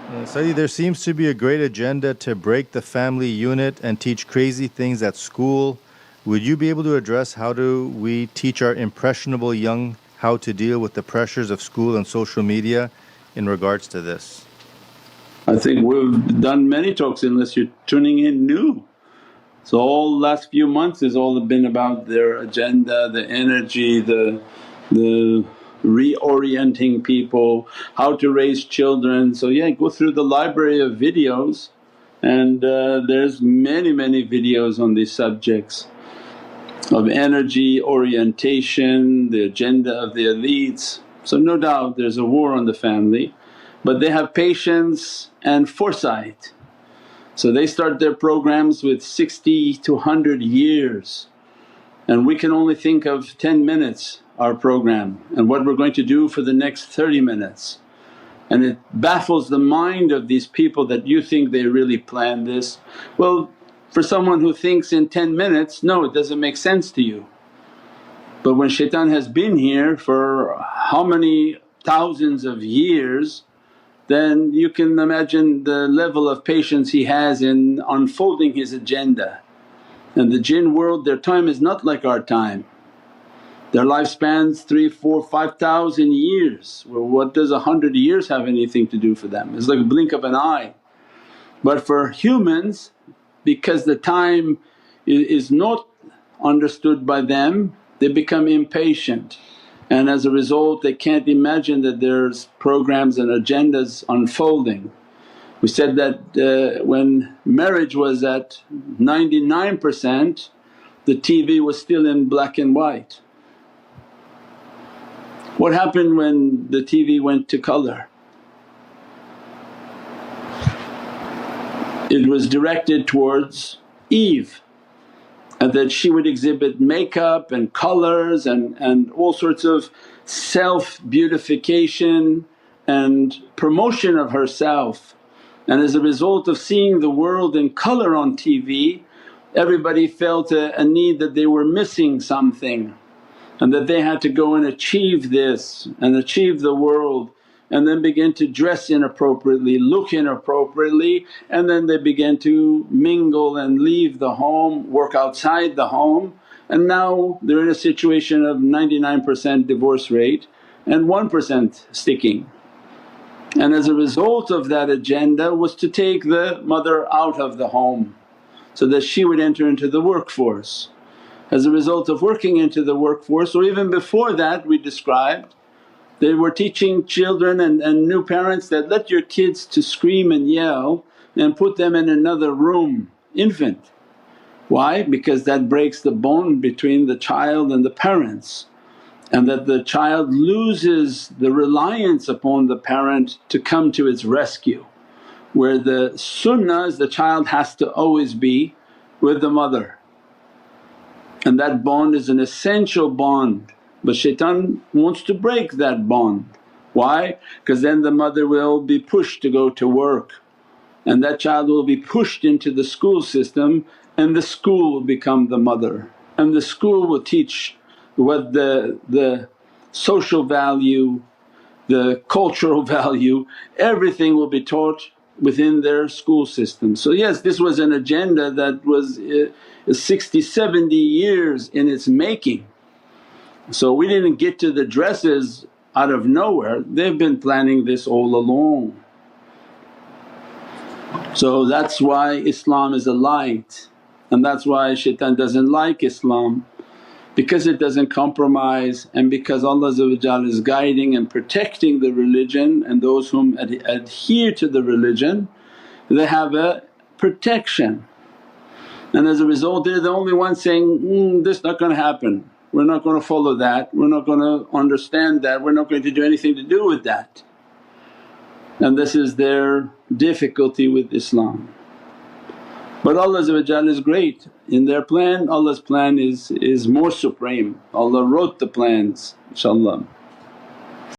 Saidi, there seems to be a great agenda to break the family unit and teach crazy things at school. Would you be able to address how do we teach our impressionable young how to deal with the pressures of school and social media in regards to this? I think we've done many talks unless you're tuning in new. So all last few months has all been about their agenda, the energy, the reorienting people, how to raise children. So yeah, go through the library of videos and there's many videos on these subjects of energy, orientation, the agenda of the elites. So no doubt there's a war on the family, but they have patience and foresight. So they start their programs with 60 to 100 years and we can only think of 10 minutes our program and what we're going to do for the next 30 minutes. And it baffles the mind of these people that you think they really planned this. Well, for someone who thinks in 10 minutes, no, it doesn't make sense to you. But when shaitan has been here for how many thousands of years, then you can imagine the level of patience he has in unfolding his agenda. And the jinn world, their time is not like our time. Their lifespans 3, 4, 5,000 years. Well, what does 100 years have anything to do for them? It's like a blink of an eye. But for humans, because the time is not understood by them, they become impatient and as a result they can't imagine that there's programs and agendas unfolding. We said that when marriage was at 99%, the TV was still in black and white. What happened when the TV went to colour? It was directed towards Eve and that she would exhibit makeup and colours and all sorts of self-beautification and promotion of herself. And as a result of seeing the world in colour on TV, everybody felt a need that they were missing something and that they had to go and achieve this and achieve the world, and then begin to dress inappropriately, look inappropriately, and then they began to mingle and leave the home, work outside the home. And now they're in a situation of 99% divorce rate and 1% sticking. And as a result of that agenda was to take the mother out of the home so that she would enter into the workforce. As a result of working into the workforce, or even before that we described, they were teaching children and new parents that let your kids to scream and yell and put them in another room, infant. Why? Because that breaks the bond between the child and the parents, and that the child loses the reliance upon the parent to come to its rescue. Where the sunnah is the child has to always be with the mother, and that bond is an essential bond. But shaitan wants to break that bond. Why? Because then the mother will be pushed to go to work and that child will be pushed into the school system, and the school will become the mother, and the school will teach what the social value, the cultural value, everything will be taught within their school system. So yes, this was an agenda that was 60, 70 years in its making. So we didn't get to the dresses out of nowhere, they've been planning this all along. So that's why Islam is a light, and that's why shaitan doesn't like Islam, because it doesn't compromise, and because Allah is guiding and protecting the religion, and those whom adhere to the religion they have a protection. And as a result they're the only ones saying, this not going to happen, we're not going to follow that, we're not going to understand that, we're not going to do anything to do with that. And this is their difficulty with Islam. But Allah is great in their plan. Allah's plan is more supreme, Allah wrote the plans, inshaAllah.